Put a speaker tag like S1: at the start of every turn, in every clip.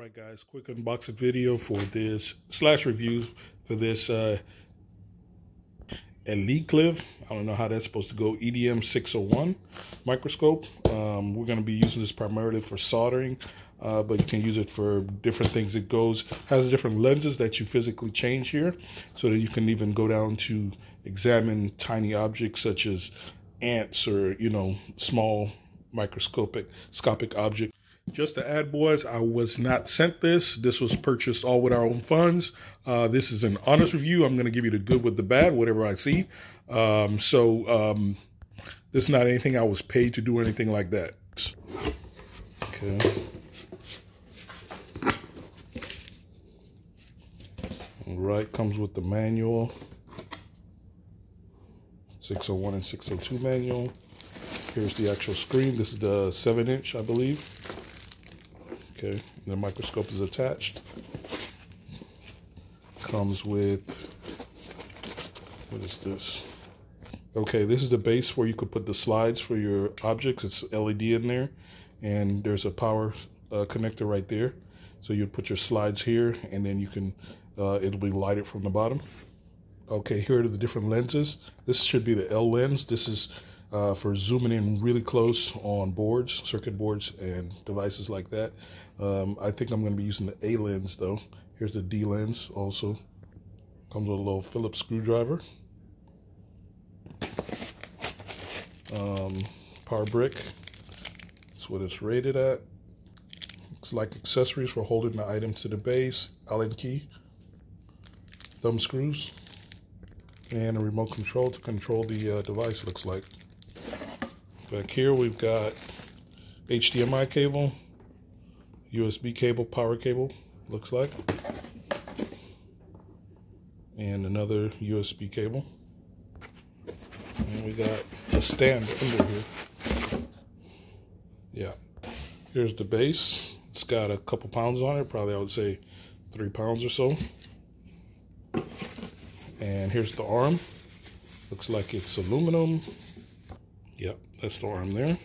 S1: Alright guys, quick unboxing video for this review for this Elikliv, I don't know how that's supposed to go, EDM601 microscope. We're going to be using this primarily for soldering, but you can use it for different things. It has different lenses that you physically change here, so that you can even go down to examine tiny objects such as ants or, small microscopic objects. Just to add, boys, I was not sent this. This was purchased all with our own funds. This is an honest review. I'm going to give you the good with the bad, whatever I see. This is not anything I was paid to do or anything like that. Okay. All right, comes with the manual. 601 and 602 manual. Here's the actual screen. This is the 7-inch, I believe. Okay, the microscope is attached. Comes with, what is this? Okay, this is the base where you could put the slides for your objects. It's LED in there, and there's a power connector right there. So you put your slides here, and then you can, it'll be lighted from the bottom. Okay, here are the different lenses. This should be the L lens. This is for zooming in really close on boards, circuit boards, and devices like that. I think I'm going to be using the A lens though. Here's the D lens also. Comes with a little Phillips screwdriver. Power brick. That's what it's rated at. It's like accessories for holding the item to the base. Allen key. Thumb screws. And a remote control to control the device, looks like. Back here we've got HDMI cable, USB cable, power cable, looks like, and another USB cable. And we got a stand under here. Yeah, here's the base. It's got a couple pounds on it, probably I would say 3 pounds or so. And here's the arm. Looks like it's aluminum. Yep, that's the arm there.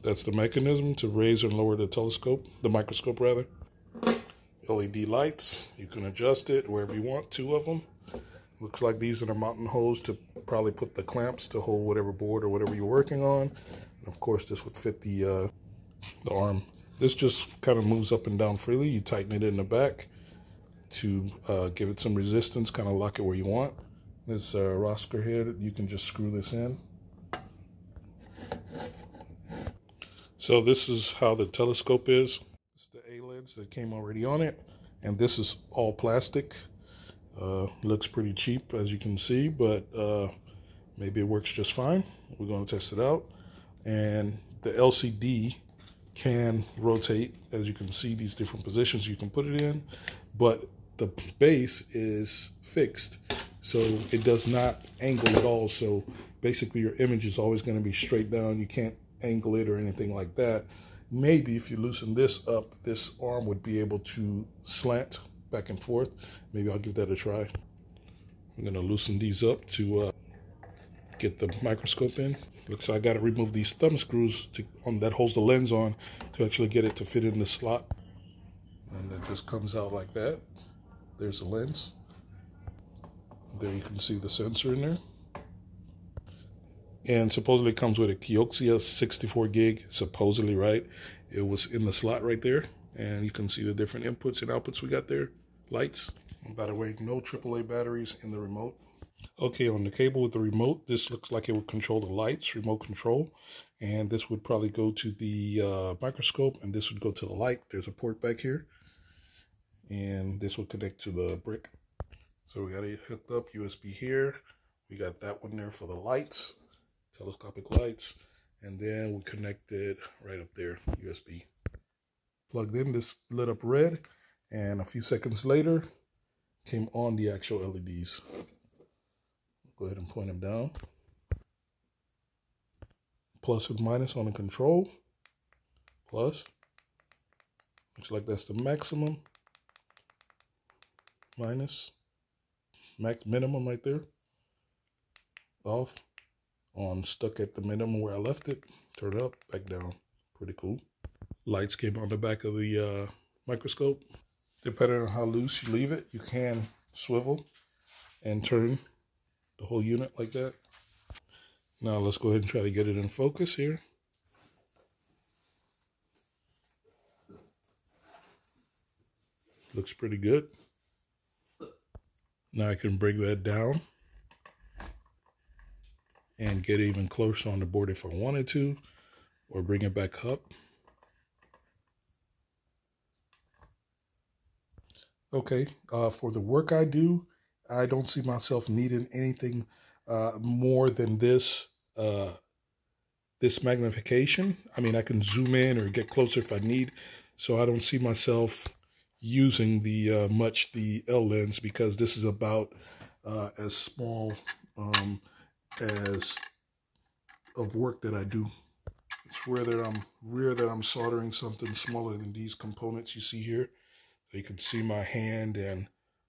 S1: That's the mechanism to raise and lower the microscope rather. LED lights, you can adjust it wherever you want, 2 of them. Looks like these are the mounting holes to probably put the clamps to hold whatever board or whatever you're working on. And of course this would fit the arm. This just kind of moves up and down freely. You tighten it in the back to give it some resistance, kind of lock it where you want. This rocker here, you can just screw this in. So this is how the telescope is. This is the A lens that came already on it, and this is all plastic. Looks pretty cheap as you can see, but maybe it works just fine. We're going to test it out. And the LCD can rotate, as you can see, these different positions you can put it in, but the base is fixed, so it does not angle at all. So basically your image is always going to be straight down. You can't angle it or anything like that. Maybe if you loosen this up, this arm would be able to slant back and forth. Maybe I'll give that a try. I'm going to loosen these up to get the microscope in. Looks like I got to remove these thumb screws that holds the lens on to actually get it to fit in the slot. And it just comes out like that. There's the lens. There you can see the sensor in there. And supposedly it comes with a Kioxia 64 gig, supposedly, right? It was in the slot right there. And you can see the different inputs and outputs we got there. Lights. By the way, no AAA batteries in the remote. Okay, on the cable with the remote, this looks like it would control the lights, remote control. And this would probably go to the microscope, and this would go to the light. There's a port back here. And this will connect to the brick. So we got it hooked up, USB here. We got that one there for the lights, telescopic lights. And then we connected right up there, USB. Plugged in, this lit up red. And a few seconds later, came on the actual LEDs. Go ahead and point them down. Plus and minus on the control. Plus. Looks like that's the maximum. Minus. Max minimum right there. Off. On stuck at the minimum where I left it. Turn up, back down. Pretty cool. lights came on the back of the microscope. Depending on how loose you leave it, you can swivel and turn the whole unit like that. Now let's go ahead and try to get it in focus here. Looks pretty good. Now I can bring that down and get even closer on the board if I wanted to, or bring it back up. Okay, for the work I do, I don't see myself needing anything more than this this magnification. I mean, I can zoom in or get closer if I need, so I don't see myself using the much the L lens, because this is about as small as of work that I do. It's rare that I'm soldering something smaller than these components you see here. So you can see my hand and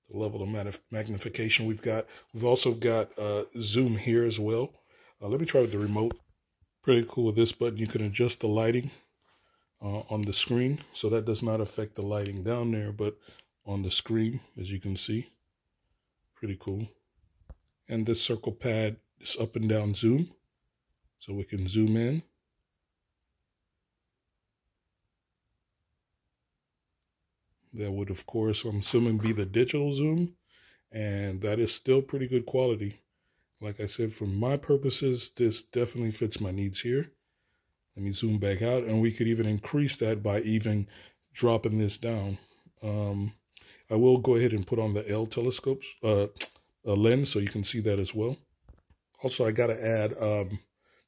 S1: the level of magnification we've got. We've also got zoom here as well. Let me try with the remote. Pretty cool with this button. You can adjust the lighting on the screen, so that does not affect the lighting down there, but on the screen, as you can see. Pretty cool. And this circle pad is up and down zoom, so we can zoom in. That would, of course, I'm assuming, be the digital zoom, and that is still pretty good quality. Like I said, for my purposes, this definitely fits my needs here. Let me zoom back out, and we could even increase that by even dropping this down. I will go ahead and put on the L telescopes lens so you can see that as well. Also, I got to add,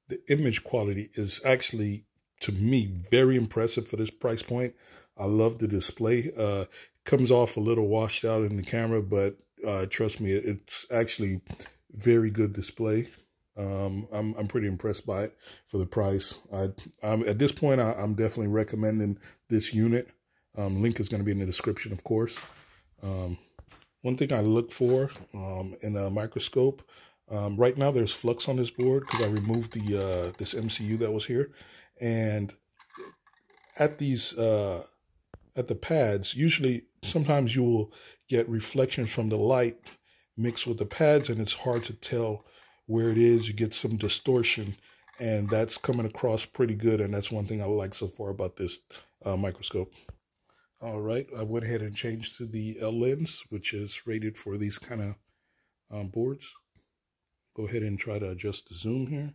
S1: the image quality is actually, to me, very impressive for this price point. I love the display. Comes off a little washed out in the camera, but trust me, it's actually very good display. I'm pretty impressed by it for the price. I'm at this point, I'm definitely recommending this unit. Link is going to be in the description, of course. One thing I look for in a microscope, right now there's flux on this board because I removed the this MCU that was here, and at these at the pads, usually sometimes you will get reflections from the light mixed with the pads, and it's hard to tell where it is. You get some distortion, and that's coming across pretty good, and that's one thing I like so far about this microscope. All right, I went ahead and changed to the L lens, which is rated for these kind of boards. Go ahead and try to adjust the zoom here.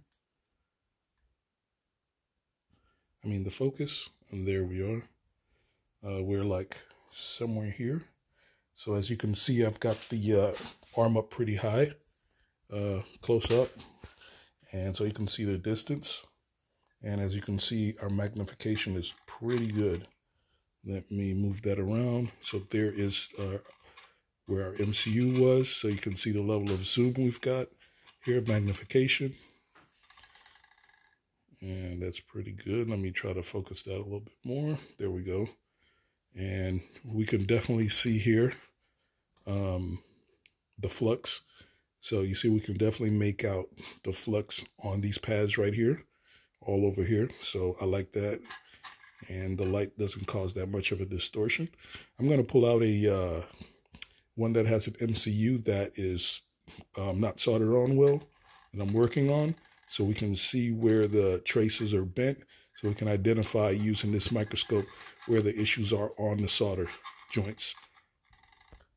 S1: I mean the focus, and there we are. We're like somewhere here. So as you can see, I've got the arm up pretty high, close up, and so you can see the distance. And as you can see, our magnification is pretty good. Let me move that around. So there is where our MCU was. So you can see the level of zoom we've got here, magnification. And that's pretty good. Let me try to focus that a little bit more. There we go. And we can definitely see here the flux. So you see we can definitely make out the flux on these pads right here, all over here. So I like that. And the light doesn't cause that much of a distortion. I'm going to pull out a one that has an MCU that is not soldered on well, that I'm working on, so we can see where the traces are bent, so we can identify using this microscope where the issues are on the solder joints.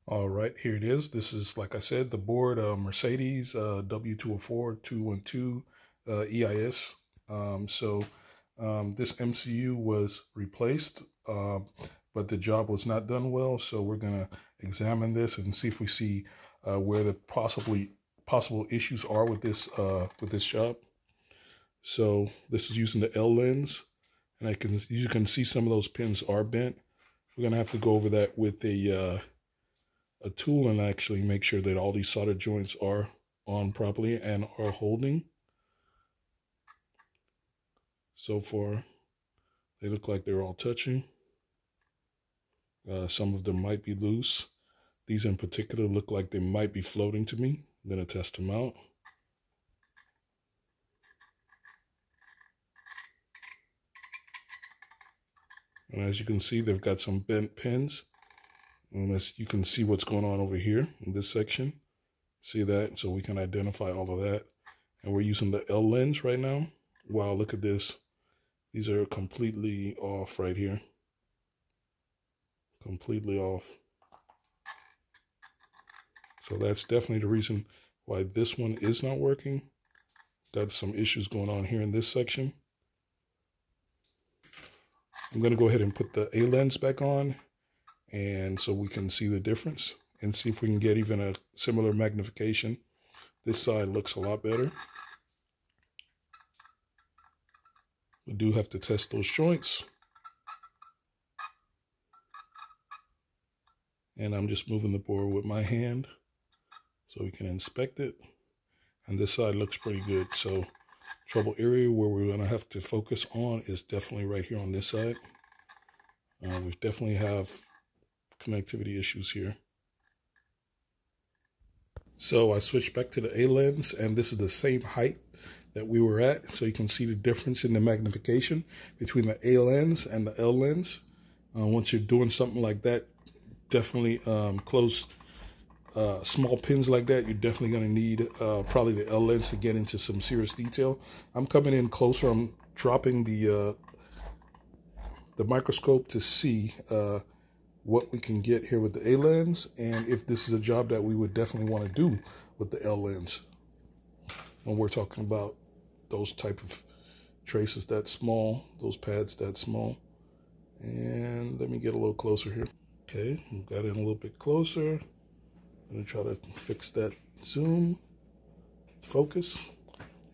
S1: All right, here it is. This is, like I said, the board, Mercedes W204-212 EIS. This MCU was replaced, but the job was not done well. So we're gonna examine this and see if we see where the possible issues are with this job. So this is using the L lens, and you can see some of those pins are bent. We're gonna have to go over that with a tool and actually make sure that all these solder joints are on properly and are holding. So far, they look like they're all touching. Some of them might be loose. These in particular look like they might be floating to me. I'm going to test them out. And as you can see, they've got some bent pins. And as you can see what's going on over here in this section. See that? So we can identify all of that. And we're using the L lens right now. Wow, look at this. These are completely off right here. Completely off. So that's definitely the reason why this one is not working. Got some issues going on here in this section. I'm going to go ahead and put the A lens back on, and so we can see the difference and see if we can get even a similar magnification. This side looks a lot better. We do have to test those joints. And I'm just moving the board with my hand so we can inspect it. And this side looks pretty good. So trouble area where we're going to have to focus on is definitely right here on this side. We definitely have connectivity issues here. So I switched back to the A lens, and this is the same height that we were at. So you can see the difference in the magnification between the A lens and the L lens. Once you're doing something like that, definitely close small pins like that, you're definitely going to need probably the L lens to get into some serious detail. I'm coming in closer. I'm dropping the microscope to see what we can get here with the A lens, and if this is a job that we would definitely want to do with the L lens. When we're talking about those type of traces that small, those pads that small. And let me get a little closer here. Okay, got in a little bit closer. I'm gonna try to fix that zoom, focus,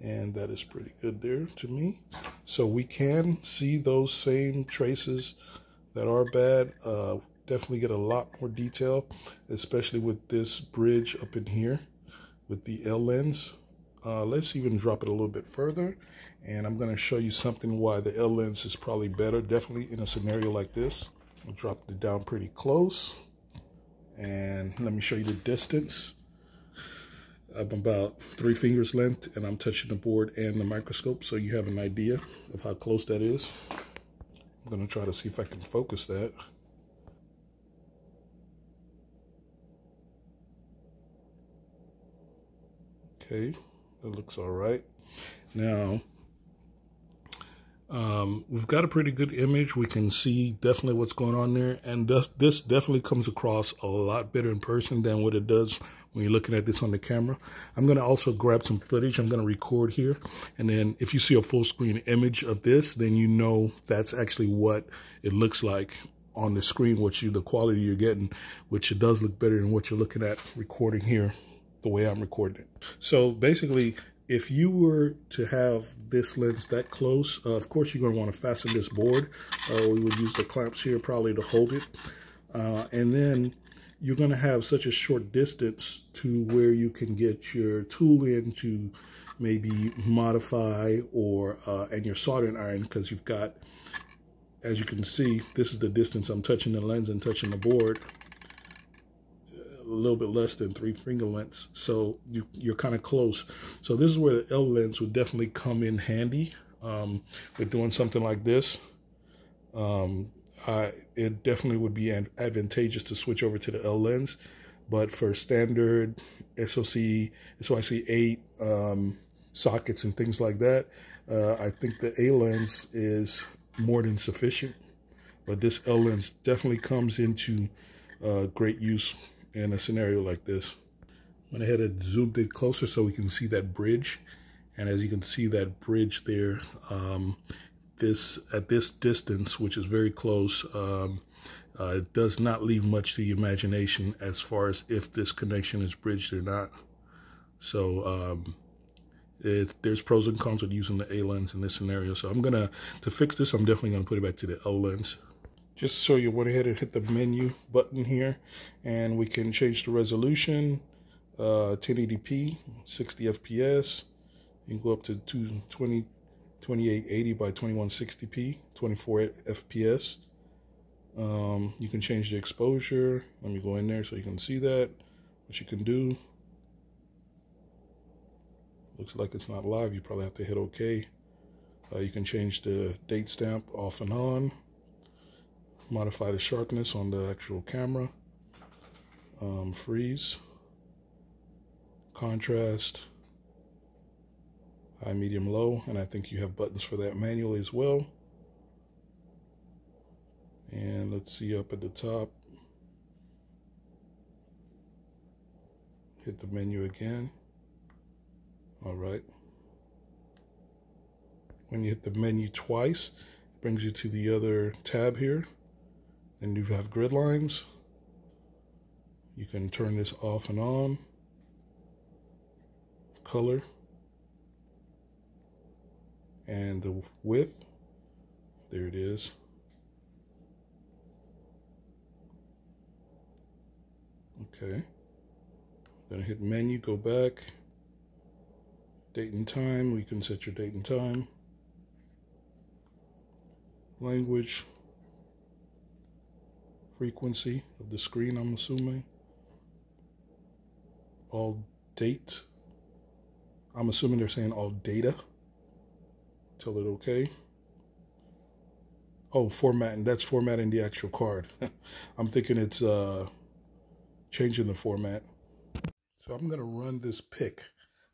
S1: and that is pretty good there to me. So we can see those same traces that are bad. Definitely get a lot more detail, especially with this bridge up in here with the L lens. Let's even drop it a little bit further, and I'm gonna show you something why the L lens is probably better, definitely in a scenario like this. I'll drop it down pretty close, and let me show you the distance. I'm about 3 fingers length, and I'm touching the board and the microscope, so you have an idea of how close that is. I'm gonna try to see if I can focus that. Okay, that looks all right. Now, we've got a pretty good image. We can see definitely what's going on there, and this definitely comes across a lot better in person than what it does when you're looking at this on the camera. I'm going to also grab some footage. I'm going to record here, and then if you see a full screen image of this, then you know that's actually what it looks like on the screen, the quality you're getting, which it does look better than what you're looking at recording here the way I'm recording it. So basically, if you were to have this lens that close, of course you're going to want to fasten this board. We would use the clamps here probably to hold it. And then you're going to have such a short distance to where you can get your tool in to maybe modify or and your soldering iron, because you've got, as you can see, this is the distance I'm touching the lens and touching the board. A little bit less than 3 finger lengths, so you're kind of close. So this is where the L lens would definitely come in handy with doing something like this. It definitely would be advantageous to switch over to the L lens, but for standard SoC 8 sockets and things like that, I think the A lens is more than sufficient, but this L lens definitely comes into great use in a scenario like this. Went ahead and zoomed in closer so we can see that bridge, and as you can see that bridge there, at this distance, which is very close, it does not leave much to the imagination as far as if this connection is bridged or not. So there's pros and cons with using the A lens in this scenario. So to fix this, I'm definitely gonna put it back to the L lens. Just so you went ahead and hit the menu button here, and we can change the resolution, 1080p, 60 FPS. You can go up to 2880 by 2160p, 24 FPS. You can change the exposure. Let me go in there so you can see that, what you can do. Looks like it's not live. You probably have to hit OK. You can change the date stamp off and on. modify the sharpness on the actual camera, freeze, contrast, high, medium, low, and I think you have buttons for that manually as well. And let's see up at the top, hit the menu again. All right. When you hit the menu twice, it brings you to the other tab here. Then you have grid lines. You can turn this off and on. Color. And the width. There it is. Okay. Then hit menu, go back. Date and time, we can set your date and time. Language. Frequency of the screen, I'm assuming. All date. I'm assuming they're saying all data. Tell it okay. Oh, formatting, that's formatting the actual card. I'm thinking it's changing the format. So I'm gonna run this pick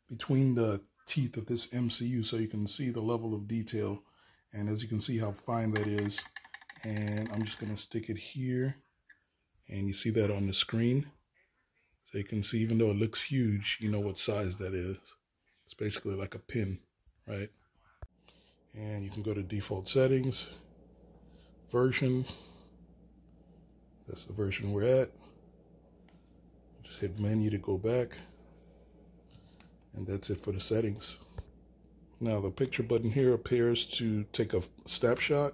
S1: between the teeth of this MCU so you can see the level of detail, and as you can see how fine that is. And I'm just gonna stick it here, and you see that on the screen. So you can see, even though it looks huge, you know what size that is. It's basically like a pin, right? And you can go to default settings, version. That's the version we're at. Just hit menu to go back. And that's it for the settings. Now the picture button here appears to take a snapshot.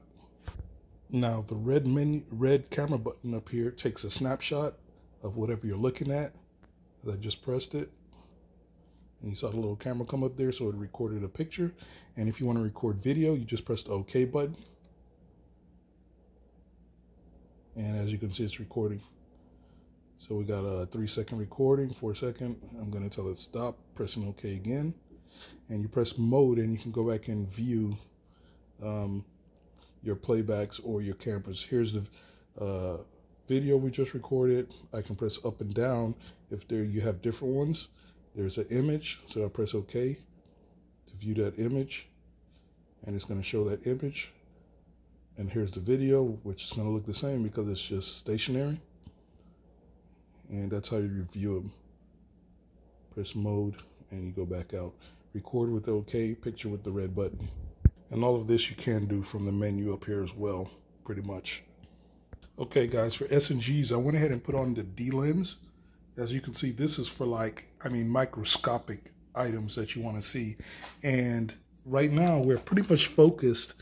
S1: Now the red camera button up here takes a snapshot of whatever you're looking at. I just pressed it. And you saw the little camera come up there, so it recorded a picture. And if you want to record video, you just press the OK button. And as you can see, it's recording. So we got a 3-second recording, 4-second. I'm going to tell it stop, pressing OK again. And you press mode, and you can go back and view your playbacks or your cameras. Here's the video we just recorded. I can press up and down if you have different ones. There's an image, so I'll press OK to view that image, and it's going to show that image. And here's the video, which is going to look the same because it's just stationary. And that's how you review them. Press mode, and you go back out. Record with the OK, picture with the red button. And all of this you can do from the menu up here as well, pretty much. Okay guys, for S&Gs, I went ahead and put on the D lens. As you can see, this is for microscopic items that you want to see. And right now we're pretty much focused.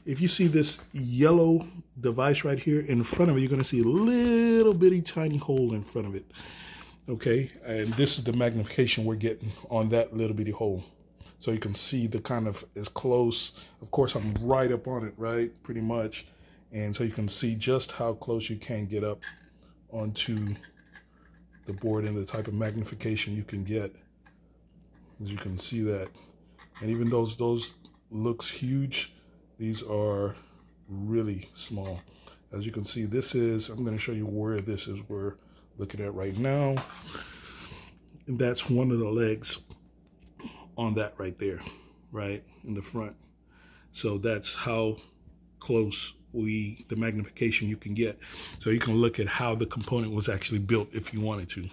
S1: If you see this yellow device right here in front of it, you're going to see a little bitty tiny hole in front of it. Okay, and this is the magnification we're getting on that little bitty hole. So you can see the kind of as close, of course I'm right up on it, right, pretty much. And so you can see just how close you can get up onto the board and the type of magnification you can get. As you can see that. And even those looks huge, these are really small. As you can see, this is, I'm going to show you where this is, we're looking at right now. And that's one of the legs on that right there, right in the front. So that's how close the magnification you can get. So you can look at how the component was actually built if you wanted to.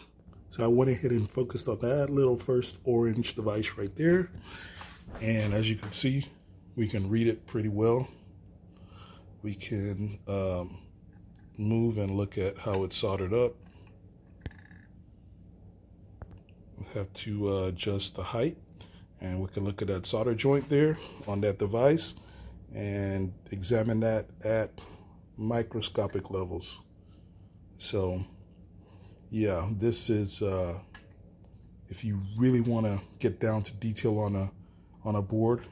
S1: So I went ahead and focused on that little first orange device right there. And as you can see, we can read it pretty well. We can move and look at how it's soldered up. We have to adjust the height, and we can look at that solder joint there on that device and examine that at microscopic levels. So yeah, this is if you really want to get down to detail on a board,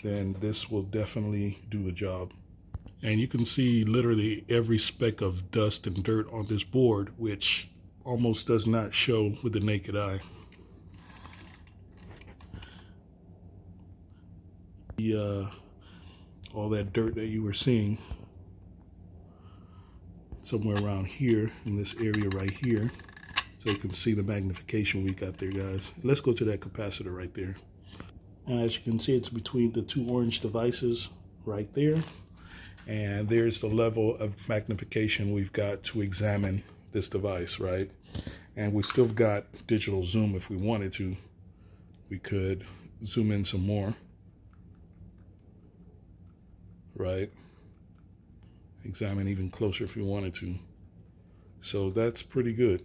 S1: then this will definitely do the job. And you can see literally every speck of dust and dirt on this board, which almost does not show with the naked eye. All that dirt that you were seeing somewhere around here in this area right here, so you can see the magnification we got there, guys. Let's go to that capacitor right there. And as you can see, it's between the two orange devices right there. And there's the level of magnification we've got to examine this device, right? And we still got digital zoom. If we wanted to, we could zoom in some more, right? Examine even closer if you wanted to. So that's pretty good.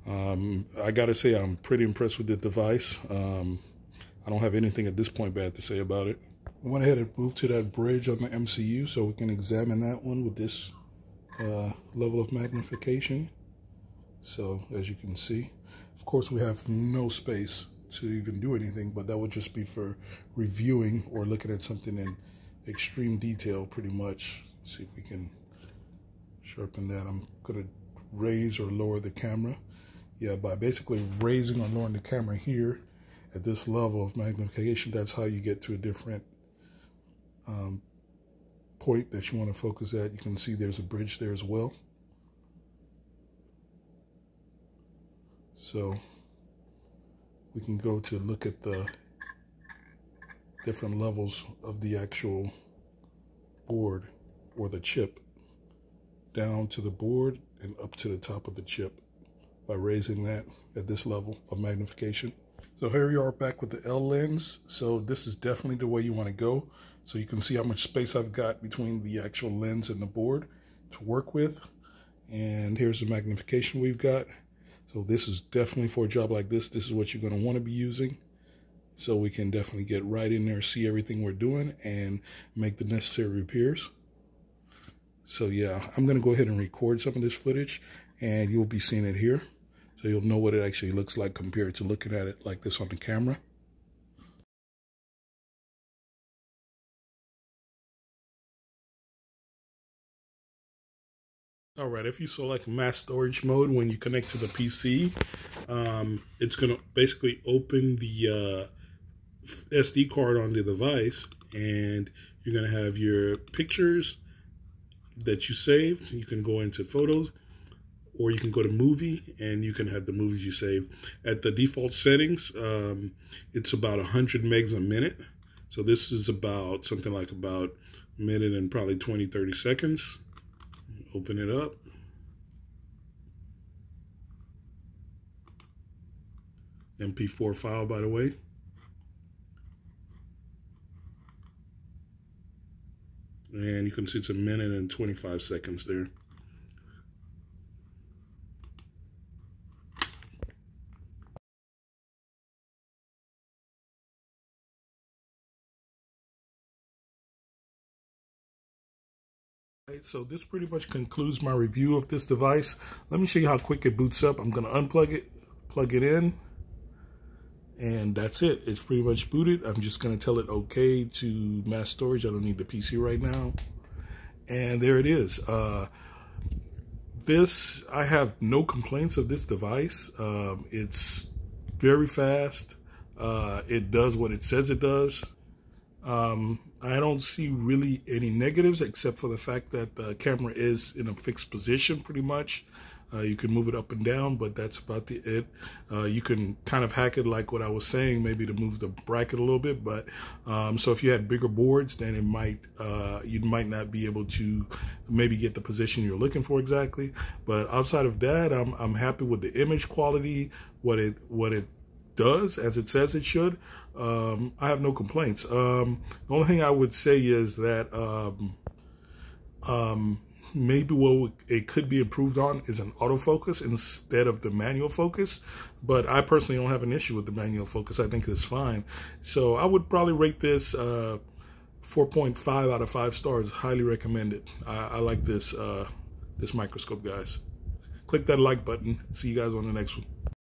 S1: I gotta say, I'm pretty impressed with the device. I don't have anything at this point bad to say about it. I went ahead and moved to that bridge on the MCU so we can examine that one with this level of magnification. So as you can see, of course we have no space to even do anything, but that would just be for reviewing or looking at something in extreme detail pretty much. Let's see if we can sharpen that. I'm gonna raise or lower the camera. Yeah, by basically raising or lowering the camera here at this level of magnification, that's how you get to a different point that you want to focus at. You can see there's a bridge there as well. So we can go to look at the different levels of the actual board or the chip, down to the board and up to the top of the chip by raising that at this level of magnification. So here you are back with the L lens. So this is definitely the way you want to go. So you can see how much space I've got between the actual lens and the board to work with. And here's the magnification we've got. So this is definitely for a job like this. This is what you're going to want to be using. So we can definitely get right in there, see everything we're doing, and make the necessary repairs. So yeah, I'm going to go ahead and record some of this footage, and you'll be seeing it here. So you'll know what it actually looks like compared to looking at it like this on the camera. All right, if you select mass storage mode when you connect to the PC, it's going to basically open the SD card on the device, and you're going to have your pictures that you saved. You can go into photos, or you can go to movie, and you can have the movies you saved. At the default settings, it's about 100 megs a minute. So this is about something like about a minute and probably 20-30 seconds. Open it up. MP4 file, by the way. And you can see it's a minute and 25 seconds there. So this pretty much concludes my review of this device. Let me show you how quick it boots up. I'm going to unplug it, plug it in, and that's it. It's pretty much booted. I'm just going to tell it okay to mass storage. I don't need the PC right now. And there it is. I have no complaints of this device. It's very fast. It does what it says it does. I don't see really any negatives except for the fact that the camera is in a fixed position pretty much. You can move it up and down, but that's about it. You can kind of hack it like what I was saying, maybe to move the bracket a little bit. But so if you had bigger boards, then it might you might not be able to maybe get the position you're looking for exactly. But outside of that, I'm happy with the image quality, what it does as it says it should. I have no complaints. The only thing I would say is that maybe what it could be improved on is an autofocus instead of the manual focus. But I personally don't have an issue with the manual focus. I think it's fine. So I would probably rate this 4.5 out of 5 stars. Highly recommended. I like this this microscope, guys. Click that like button. See you guys on the next one.